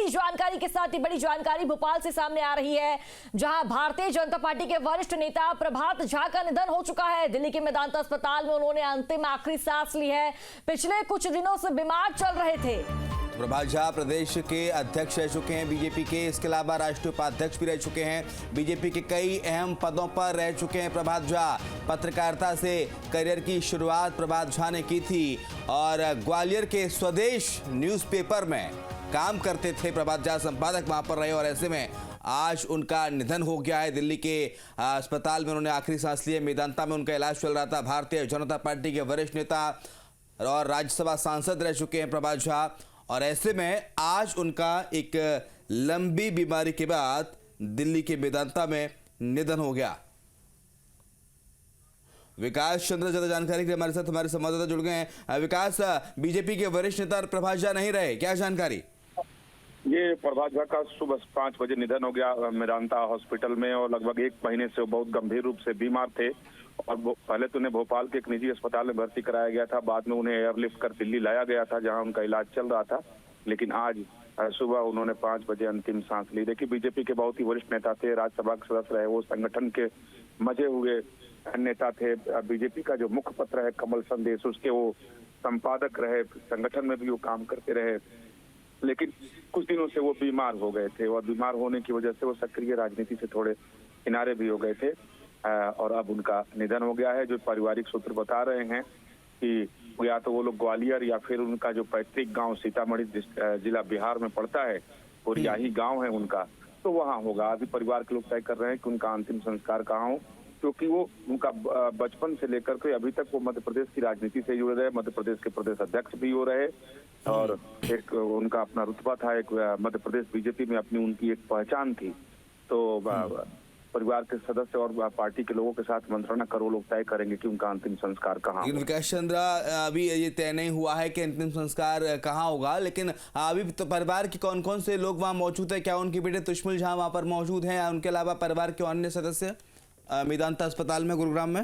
बड़ी जानकारी के साथ ही बड़ी जानकारी भोपाल से सामने आ रही है, जहां भारतीय जनता पार्टी के वरिष्ठ नेता प्रभात झा का निधन हो चुका है। दिल्ली के मेदांता अस्पताल में उन्होंने अंतिम आखिरी सांस ली है। पिछले कुछ दिनों से बीमार चल रहे थे। प्रभात झा प्रदेश के अध्यक्ष रह चुके हैं बीजेपी के, इसके अलावा राष्ट्रीय उपाध्यक्ष भी रह चुके हैं। बीजेपी के कई अहम पदों पर रह चुके हैं प्रभात झा। पत्रकारिता से करियर की शुरुआत प्रभात झा ने की थी और ग्वालियर के स्वदेश न्यूज़पेपर में काम करते थे प्रभात झा, संपादक वहां पर रहे। और ऐसे में आज उनका निधन हो गया है। दिल्ली के अस्पताल में उन्होंने आखिरी सांस ली है। मेदांता में उनका इलाज चल रहा था। भारतीय जनता पार्टी के वरिष्ठ नेता और राज्यसभा सांसद रह चुके हैं प्रभात झा। और ऐसे में आज उनका एक लंबी बीमारी के बाद दिल्ली के मेदांता में निधन हो गया। विकास चंद्र ज्यादा जानकारी के लिए हमारे साथ हमारे संवाददाता जुड़ गए हैं। विकास, बीजेपी के वरिष्ठ नेता प्रभात झा नहीं रहे, क्या जानकारी? ये प्रभात झा का सुबह 5 बजे निधन हो गया मेदांता हॉस्पिटल में, और लगभग 1 महीने से वो बहुत गंभीर रूप से बीमार थे। और पहले तो उन्हें भोपाल के एक निजी अस्पताल में भर्ती कराया गया था, बाद में उन्हें एयरलिफ्ट कर दिल्ली लाया गया था, जहां उनका इलाज चल रहा था। लेकिन आज सुबह उन्होंने 5 बजे अंतिम सांस ली। देखिए, बीजेपी के बहुत ही वरिष्ठ नेता थे, राज्यसभा के सदस्य रहे, वो संगठन के मजे हुए नेता थे। बीजेपी का जो मुख्य पत्र है कमल संदेश, उसके वो संपादक रहे, संगठन में भी वो काम करते रहे। लेकिन कुछ दिनों से वो बीमार हो गए थे, और बीमार होने की वजह से वो सक्रिय राजनीति से थोड़े किनारे भी हो गए थे। और अब उनका निधन हो गया है। जो पारिवारिक सूत्र बता रहे हैं कि या तो वो लोग ग्वालियर या फिर उनका जो पैतृक गांव सीतामढ़ी जिला बिहार में पड़ता है, और यही गांव है उनका, तो वहां होगा। अभी परिवार के लोग तय कर रहे हैं कि उनका अंतिम संस्कार कहाँ हो, क्योंकि वो उनका बचपन से लेकर के अभी तक वो मध्य प्रदेश की राजनीति से जुड़े रहे, मध्य प्रदेश के प्रदेश अध्यक्ष भी हो रहे, और एक उनका अपना रुतबा था, एक मध्य प्रदेश बीजेपी में अपनी उनकी एक पहचान थी। तो परिवार के सदस्य और पार्टी के लोगों के साथ मंत्रणा कर वो लोग तय करेंगे कि उनका अंतिम संस्कार कहाँ। विकास चंद्र, अभी ये तय नहीं हुआ है कि अंतिम संस्कार कहाँ होगा, लेकिन अभी तो परिवार के कौन कौन से लोग वहाँ मौजूद है? क्या उनके बेटे तुष्मिल झा वहाँ पर मौजूद हैं, या उनके अलावा परिवार के अन्य सदस्य मेदांता अस्पताल में गुरुग्राम में?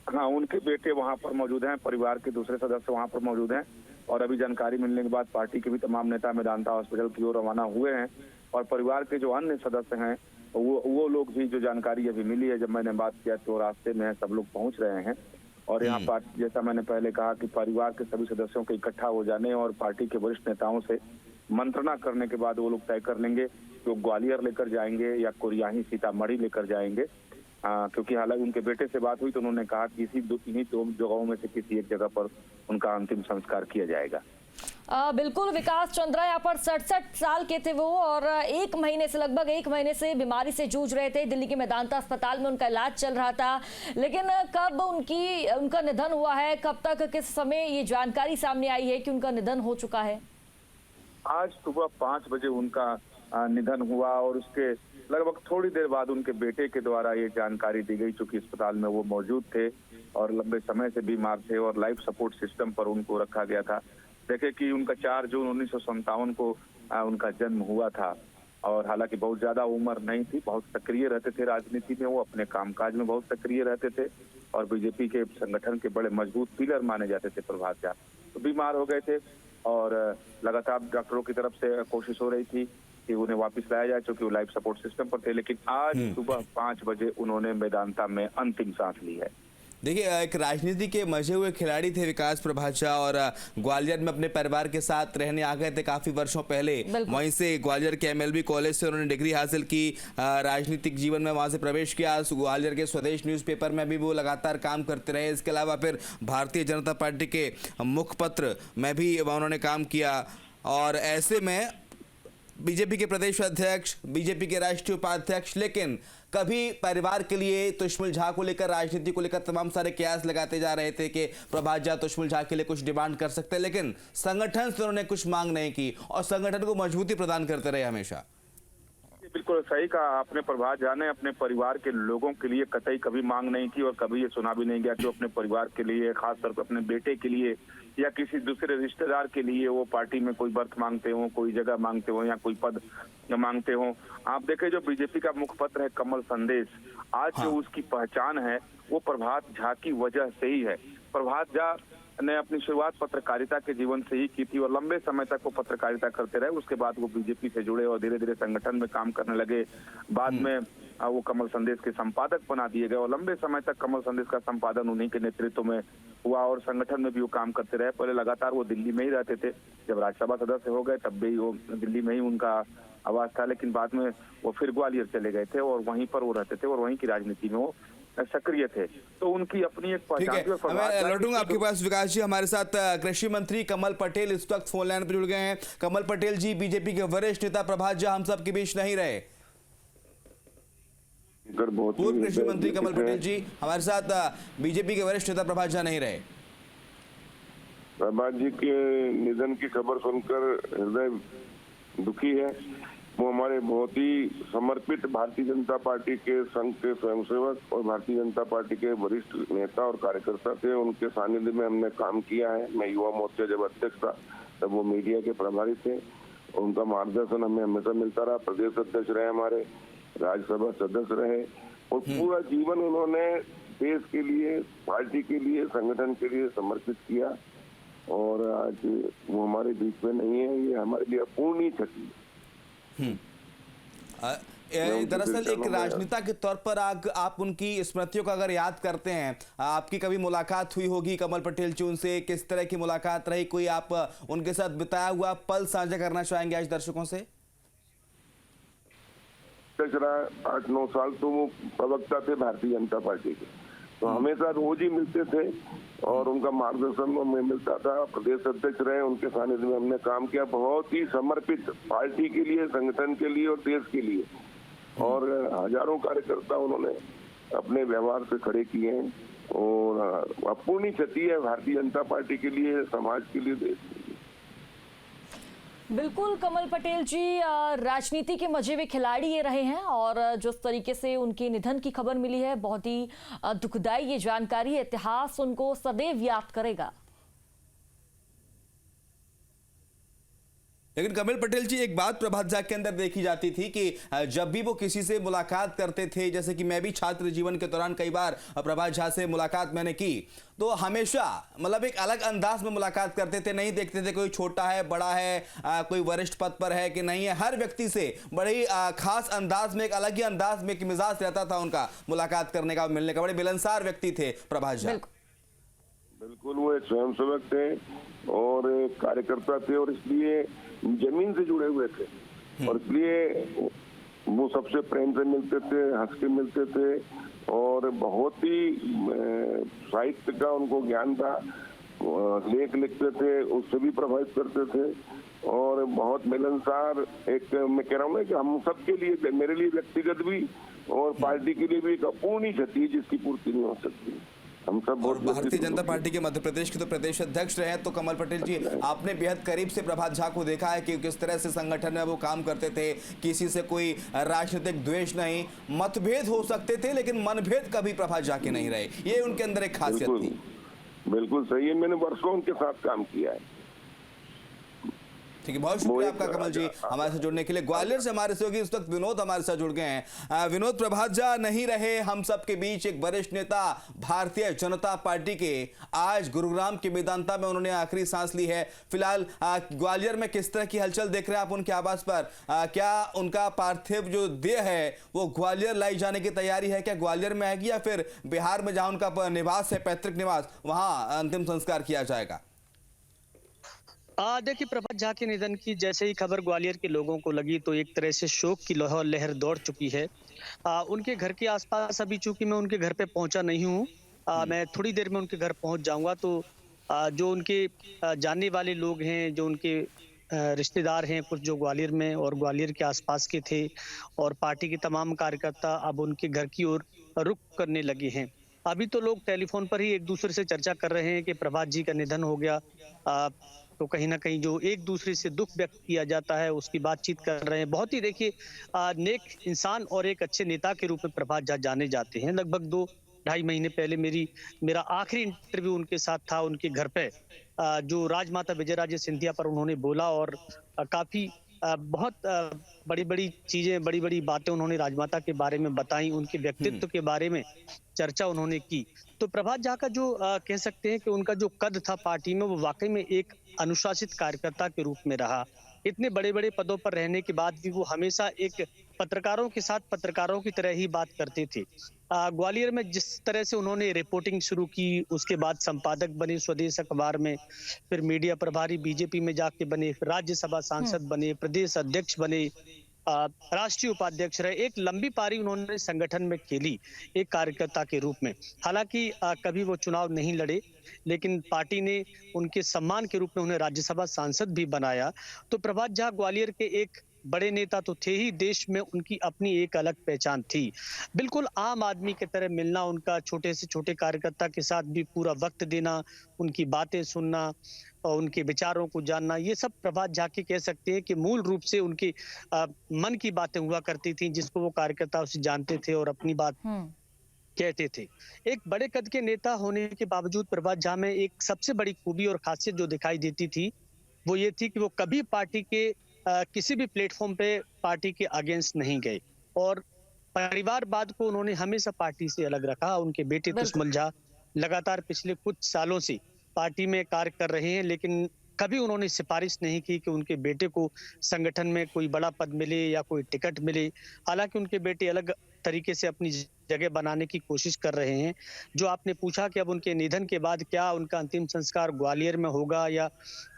हाँ, उनके बेटे वहाँ पर मौजूद हैं, परिवार के दूसरे सदस्य वहाँ पर मौजूद हैं। और अभी जानकारी मिलने के बाद पार्टी के भी तमाम नेता मेदांता हॉस्पिटल की ओर रवाना हुए हैं। और परिवार के जो अन्य सदस्य हैं वो लोग भी, जो जानकारी अभी मिली है, जब मैंने बात किया तो रास्ते में सब लोग पहुंच रहे हैं। और यहाँ पार्टी, जैसा मैंने पहले कहा कि परिवार के सभी सदस्यों के इकट्ठा हो जाने और पार्टी के वरिष्ठ नेताओं से मंत्रणा करने के बाद वो लोग तय कर लेंगे कि वो ग्वालियर लेकर जाएंगे या कोरियाही सीतामढ़ी लेकर जाएंगे। क्योंकि हालांकि उनके बेटे से बात हुई तो उन्होंने कहा कि इन्हीं दो जगहों में से किसी एक जगह पर उनका अंतिम संस्कार किया जाएगा। बिल्कुल विकास चंद्रा, यहाँ पर 67 साल के थे वो, और 1 महीने से, लगभग 1 महीने से बीमारी से जूझ रहे थे। दिल्ली के मेदांता अस्पताल में उनका इलाज चल रहा था। लेकिन कब उनका निधन हुआ है, कब तक, किस समय ये जानकारी सामने आई है कि उनका निधन हो चुका है? आज सुबह 5 बजे उनका निधन हुआ, और उसके लगभग थोड़ी देर बाद उनके बेटे के द्वारा ये जानकारी दी गई, चूंकि अस्पताल में वो मौजूद थे और लंबे समय से बीमार थे और लाइफ सपोर्ट सिस्टम पर उनको रखा गया था। देखे कि उनका 4 जून 1957 को उनका जन्म हुआ था, और हालांकि बहुत ज्यादा उम्र नहीं थी, बहुत सक्रिय रहते थे राजनीति में, वो अपने कामकाज में बहुत सक्रिय रहते थे और बीजेपी के संगठन के बड़े मजबूत पिलर माने जाते थे प्रभात झा। तो बीमार हो गए थे और लगातार डॉक्टरों की तरफ से कोशिश हो रही थी कि उन्हें वापस लाया जाए, क्योंकि वो लाइफ सपोर्ट सिस्टम पर थे। लेकिन आज सुबह 5 बजे उन्होंने मेदांता में अंतिम सांस ली है। देखिए, एक राजनीति के मजे हुए खिलाड़ी थे विकास प्रभात झा, और ग्वालियर में अपने परिवार के साथ रहने आ गए थे काफी वर्षों पहले। वहीं से ग्वालियर के MLB कॉलेज से उन्होंने डिग्री हासिल की, राजनीतिक जीवन में वहां से प्रवेश किया। ग्वालियर के स्वदेश न्यूज़पेपर में भी वो लगातार काम करते रहे। इसके अलावा फिर भारतीय जनता पार्टी के मुखपत्र में भी उन्होंने काम किया। और ऐसे में बीजेपी के प्रदेश अध्यक्ष, बीजेपी के राष्ट्रीय उपाध्यक्ष, लेकिन कभी परिवार के लिए तुष्मिल झा को लेकर, राजनीति को लेकर तमाम सारे कयास लगाते जा रहे थे कि प्रभात झा तुष्मिल झा के लिए कुछ डिमांड कर सकते हैं, लेकिन संगठन से उन्होंने कुछ मांग नहीं की और संगठन को मजबूती प्रदान करते रहे हमेशा। बिल्कुल सही कहा आपने। प्रभात झा ने अपने परिवार के लोगों के लिए कतई कभी मांग नहीं की, और कभी ये सुना भी नहीं गया कि वो अपने परिवार के लिए, खासतौर पर अपने बेटे के लिए या किसी दूसरे रिश्तेदार के लिए वो पार्टी में कोई बर्थ मांगते हो, कोई जगह मांगते हो या कोई पद मांगते हो। आप देखें, जो बीजेपी का मुखपत्र है कमल संदेश, आज जो उसकी पहचान है वो प्रभात झा की वजह से ही है। प्रभात झा ने अपनी शुरुआत पत्रकारिता के जीवन से ही की थी और लंबे समय तक वो पत्रकारिता करते रहे। उसके बाद वो बीजेपी से जुड़े और धीरे धीरे संगठन में काम करने लगे। बाद में वो कमल संदेश के संपादक बना दिए गए और लंबे समय तक कमल संदेश का संपादन उन्हीं के नेतृत्व में हुआ और संगठन में भी वो काम करते रहे। पहले लगातार वो दिल्ली में ही रहते थे, जब राज्यसभा सदस्य हो गए तब भी वो दिल्ली में ही उनका आवास था, लेकिन बाद में वो फिर ग्वालियर चले गए थे और वहीं पर वो रहते थे और वहीं की राजनीति में वो सक्रिय थे। तो उनकी अपनी एक ठीक है, पहचान। मैं लौटूंगा आपके पास। विकास जी, हमारे साथ कृषि मंत्री कमल पटेल इस वक्त फोन लाइन पर जुड़ गए हैं। कमल पटेल जी, बीजेपी के वरिष्ठ नेता प्रभात झा हम सब के बीच नहीं रहे। पूर्व कृषि मंत्री कमल पटेल जी हमारे साथ, बीजेपी के वरिष्ठ नेता प्रभात झा नहीं रहे। प्रभात जी के निधन की खबर सुनकर हृदय दुखी है। वो हमारे बहुत ही समर्पित भारतीय जनता पार्टी के संघ के स्वयंसेवक और भारतीय जनता पार्टी के वरिष्ठ नेता और कार्यकर्ता थे। उनके सानिध्य में हमने काम किया है। मैं युवा मोर्चा जब अध्यक्ष था तब वो मीडिया के प्रभारी थे। उनका मार्गदर्शन हमें हमेशा मिलता रहा। प्रदेश अध्यक्ष रहे, हमारे राज्यसभा सदस्य रहे और पूरा जीवन उन्होंने देश के लिए, पार्टी के लिए, संगठन के लिए समर्पित किया और आज वो हमारे बीच में नहीं है। ये हमारे लिए अपूर्णीय क्षति है। दरअसल एक राजनेता के तौर पर आप उनकी स्मृतियों का अगर याद करते हैं, आपकी कभी मुलाकात हुई होगी कमल पटेल जी उनसे, किस तरह की मुलाकात रही, कोई आप उनके साथ बिताया हुआ पल साझा करना चाहेंगे आज दर्शकों से? 8-9 साल तो वो प्रवक्ता थे भारतीय जनता पार्टी के, तो हमेशा रोज ही मिलते थे और उनका मार्गदर्शन हमें मिलता था। प्रदेश अध्यक्ष रहे, उनके सानिध्य में हमने काम किया। बहुत ही समर्पित पार्टी के लिए, संगठन के लिए और देश के लिए, और हजारों कार्यकर्ता उन्होंने अपने व्यवहार से खड़े किए हैं और अपूर्णीय क्षति है भारतीय जनता पार्टी के लिए, समाज के लिए, देश के लिए। बिल्कुल कमल पटेल जी राजनीति के मजे खिलाड़ी ये रहे हैं और जिस तरीके से उनके निधन की खबर मिली है बहुत ही दुखदाई ये जानकारी। इतिहास उनको सदैव याद करेगा। लेकिन कमल पटेल जी, एक बात प्रभात झा के अंदर देखी जाती थी कि जब भी वो किसी से मुलाकात करते थे, जैसे कि मैं भी छात्र जीवन के दौरान कई बार प्रभात झा से मुलाकात मैंने की, तो हमेशा मतलब एक अलग अंदाज में मुलाकात करते थे। नहीं देखते थे कोई छोटा है, बड़ा है, कोई वरिष्ठ पद पर है कि नहीं है। हर व्यक्ति से बड़े ही खास अंदाज में, एक अलग ही अंदाज में, एक मिजाज रहता था उनका मुलाकात करने का, मिलने का। बड़े मिलनसार व्यक्ति थे प्रभात झा। बिल्कुल, वो एक स्वयंसेवक थे और एक कार्यकर्ता थे और इसलिए जमीन से जुड़े हुए थे और इसलिए वो सबसे प्रेम से मिलते थे, हंस के मिलते थे और बहुत ही साहित्य का उनको ज्ञान था। लेख लिखते थे, उससे भी प्रभावित करते थे और बहुत मिलनसार। एक मैं कह रहा हूँ ना कि हम सबके लिए, मेरे लिए व्यक्तिगत भी और पार्टी के लिए भी एक अपूर्णीय क्षति जिसकी पूर्ति नहीं हो सकती। हम सब और भारतीय जनता पार्टी के मध्य प्रदेश के तो प्रदेश अध्यक्ष रहे हैं। तो कमल पटेल जी, आपने बेहद करीब से प्रभात झा को देखा है कि किस तरह से संगठन में वो काम करते थे। किसी से कोई राजनीतिक द्वेष नहीं, मतभेद हो सकते थे लेकिन मनभेद कभी प्रभात झा के नहीं रहे। ये उनके अंदर एक खासियत थी। बिल्कुल सही है, मैंने वर्षों उनके साथ काम किया है। ठीक है, बहुत शुक्रिया आपका कमल जी हमारे साथ जुड़ने के लिए। ग्वालियर से हमारे सहयोगी इस वक्त विनोद हमारे साथ जुड़ गए हैं। विनोद, प्रभात झा नहीं रहे हम सब के बीच, एक वरिष्ठ नेता भारतीय जनता पार्टी के, आज गुरुग्राम के मेदांता में उन्होंने आखिरी सांस ली है। फिलहाल ग्वालियर में किस तरह की हलचल देख रहे हैं आप उनके आवास पर? क्या उनका पार्थिव जो देह है वो ग्वालियर लाई जाने की तैयारी है? क्या ग्वालियर में आएगी या फिर बिहार में जहां उनका निवास है, पैतृक निवास, वहां अंतिम संस्कार किया जाएगा? देखिए, प्रभात झा के निधन की जैसे ही खबर ग्वालियर के लोगों को लगी तो एक तरह से शोक की लहर दौड़ चुकी है। उनके घर के आसपास अभी चूंकि मैं उनके घर पे पहुंचा नहीं हूं, मैं थोड़ी देर में उनके घर पहुंच जाऊंगा। तो जो उनके जानने वाले लोग हैं, जो उनके रिश्तेदार हैं कुछ, जो ग्वालियर में और ग्वालियर के आसपास के थे, और पार्टी के तमाम कार्यकर्ता अब उनके घर की ओर रुख करने लगे हैं। अभी तो लोग टेलीफोन पर ही एक दूसरे से चर्चा कर रहे हैं कि प्रभात जी का निधन हो गया, तो कहीं ना कहीं जो एक दूसरे से दुख व्यक्त किया जाता है उसकी बातचीत कर रहे हैं। बहुत ही देखिए नेक इंसान और एक अच्छे नेता के रूप में प्रभात झा जाने जाते हैं। लगभग 2-2.5 महीने पहले मेरा आखिरी इंटरव्यू उनके साथ था, उनके घर पे जो राजमाता विजयराजे सिंधिया पर उन्होंने बोला और काफी बहुत बड़ी बड़ी चीजें, बड़ी बड़ी बातें उन्होंने राजमाता के बारे में बताई, उनके व्यक्तित्व के बारे में चर्चा उन्होंने की। तो प्रभात झा का जो कह सकते हैं कि उनका जो कद था पार्टी में, वो वाकई में एक अनुशासित कार्यकर्ता के रूप में रहा। इतने बड़े बड़े पदों पर रहने के बाद भी वो हमेशा एक पत्रकारों के साथ पत्रकारों की तरह ही बात करते थे। ग्वालियर में जिस तरह से उन्होंने रिपोर्टिंग शुरू की, उसके बाद संपादक बने स्वदेश अखबार में, फिर मीडिया प्रभारी बीजेपी में जाके बने, फिर राज्यसभा सांसद बने, प्रदेश अध्यक्ष बने, राष्ट्रीय उपाध्यक्ष रहे। एक लंबी पारी उन्होंने संगठन में खेली एक कार्यकर्ता के रूप में। हालांकि कभी वो चुनाव नहीं लड़े, लेकिन पार्टी ने उनके सम्मान के रूप में उन्हें राज्यसभा सांसद भी बनाया। तो प्रभात झा ग्वालियर के एक बड़े नेता तो थे ही, देश में उनकी अपनी एक अलग पहचान थी। बिल्कुल आम आदमी की तरह मिलना, उनका छोटे से छोटे कार्यकर्ता के साथ भी पूरा वक्त देना, उनकी बातें सुनना और उनके विचारों को जानना, ये सब प्रभात झा के कह सकते हैं कि मूल रूप से उनके मन की बातें हुआ करती थी, जिसको वो कार्यकर्ता उसे जानते थे और अपनी बात कहते थे। एक बड़े कद के नेता होने के बावजूद प्रभात झा में एक सबसे बड़ी खूबी और खासियत जो दिखाई देती थी, वो ये थी कि वो कभी पार्टी के किसी भी प्लेटफॉर्म पे पार्टी के अगेंस्ट नहीं गए और परिवारवाद को उन्होंने हमेशा पार्टी से अलग रखा। उनके बेटे कुसुमल झा लगातार पिछले कुछ सालों से पार्टी में कार्य कर रहे हैं, लेकिन कभी उन्होंने सिफारिश नहीं की कि उनके बेटे को संगठन में कोई बड़ा पद मिले या कोई टिकट मिले। हालांकि उनके बेटे अलग तरीके से अपनी जगह बनाने की कोशिश कर रहे हैं। जो आपने पूछा कि अब उनके निधन के बाद क्या उनका अंतिम संस्कार ग्वालियर में होगा या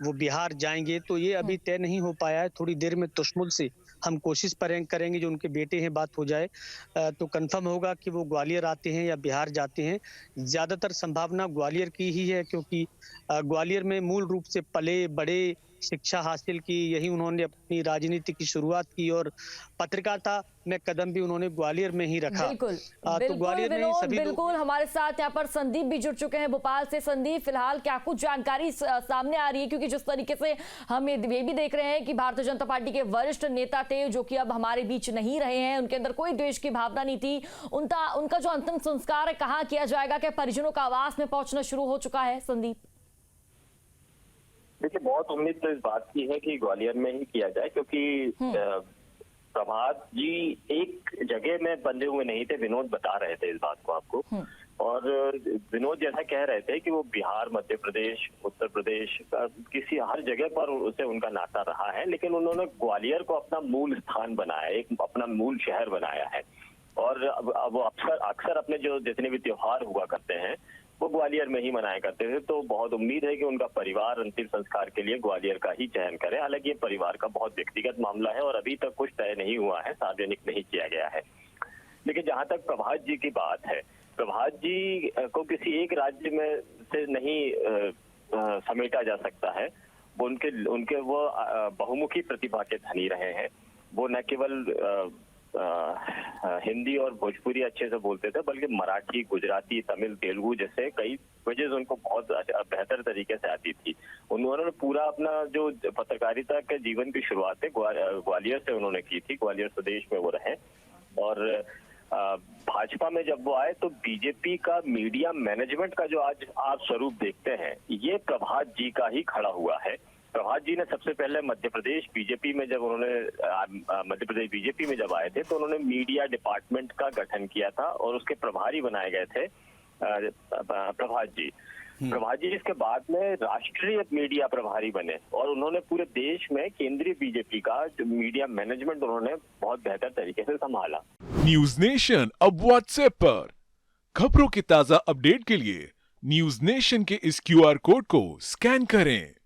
वो बिहार जाएंगे, तो ये अभी तय नहीं हो पाया है। थोड़ी देर में तुष्मुल से हम कोशिश करेंगे, जो उनके बेटे हैं बात हो जाए तो कंफर्म होगा कि वो ग्वालियर आते हैं या बिहार जाते हैं। ज्यादातर संभावना ग्वालियर की ही है, क्योंकि ग्वालियर में मूल रूप से पले बड़े, शिक्षा हासिल की, यही उन्होंने अपनी राजनीति की शुरुआत की और पत्रकारिता में कदम भी उन्होंने ग्वालियर में ही रखा। बिल्कुल, तो ग्वालियर में विनोद, सभी बिल्कुल हमारे साथ यहाँ पर संदीप भी जुड़ चुके हैं भोपाल से। संदीप, फिलहाल क्या कुछ जानकारी सामने आ रही है? क्योंकि जिस तरीके से हम ये भी देख रहे हैं कि भारतीय जनता पार्टी के वरिष्ठ नेता थे जो कि अब हमारे बीच नहीं रहे हैं, उनके अंदर कोई द्वेष की भावना नहीं थी। उनका जो अंतिम संस्कार है कहाँ किया जाएगा? क्या परिजनों का आवास में पहुंचना शुरू हो चुका है? संदीप, देखिए, बहुत उम्मीद तो इस बात की है कि ग्वालियर में ही किया जाए, क्योंकि प्रभात जी एक जगह में बंधे हुए नहीं थे। विनोद बता रहे थे इस बात को आपको, और विनोद जैसा कह रहे थे कि वो बिहार, मध्य प्रदेश, उत्तर प्रदेश किसी हर जगह पर उसे उनका नाता रहा है, लेकिन उन्होंने ग्वालियर को अपना मूल स्थान बनाया, एक अपना मूल शहर बनाया है। और अब वो अक्सर अपने जो जितने भी त्योहार हुआ करते हैं वो ग्वालियर में ही मनाया करते थे। तो बहुत उम्मीद है कि उनका परिवार अंतिम संस्कार के लिए ग्वालियर का ही चयन करे। हालांकि ये परिवार का बहुत व्यक्तिगत मामला है और अभी तक कुछ तय नहीं हुआ है, सार्वजनिक नहीं किया गया है। लेकिन जहां तक प्रभात जी की बात है, प्रभात जी को किसी एक राज्य में से नहीं समेटा जा सकता है। वो उनके वो बहुमुखी प्रतिभा के धनी रहे हैं। वो न केवल हिंदी और भोजपुरी अच्छे से बोलते थे, बल्कि मराठी, गुजराती, तमिल, तेलुगु जैसे कई वजह उनको बहुत बेहतर तरीके से आती थी। उन्होंने पूरा अपना जो पत्रकारिता के जीवन की शुरुआत है ग्वालियर से उन्होंने की थी। ग्वालियर स्वदेश में वो रहे और भाजपा में जब वो आए तो बीजेपी का मीडिया मैनेजमेंट का जो आज आप स्वरूप देखते हैं, ये प्रभात जी का ही खड़ा हुआ है। प्रभात जी ने सबसे पहले मध्य प्रदेश बीजेपी में जब आए थे तो उन्होंने मीडिया डिपार्टमेंट का गठन किया था और उसके प्रभारी बनाए गए थे प्रभात जी। प्रभात जी इसके बाद में राष्ट्रीय मीडिया प्रभारी बने और उन्होंने पूरे देश में केंद्रीय बीजेपी का जो मीडिया मैनेजमेंट उन्होंने बहुत बेहतर तरीके से संभाला। न्यूज नेशन अब व्हाट्सएप पर खबरों की ताजा अपडेट के लिए न्यूज नेशन के इस QR कोड को स्कैन करें।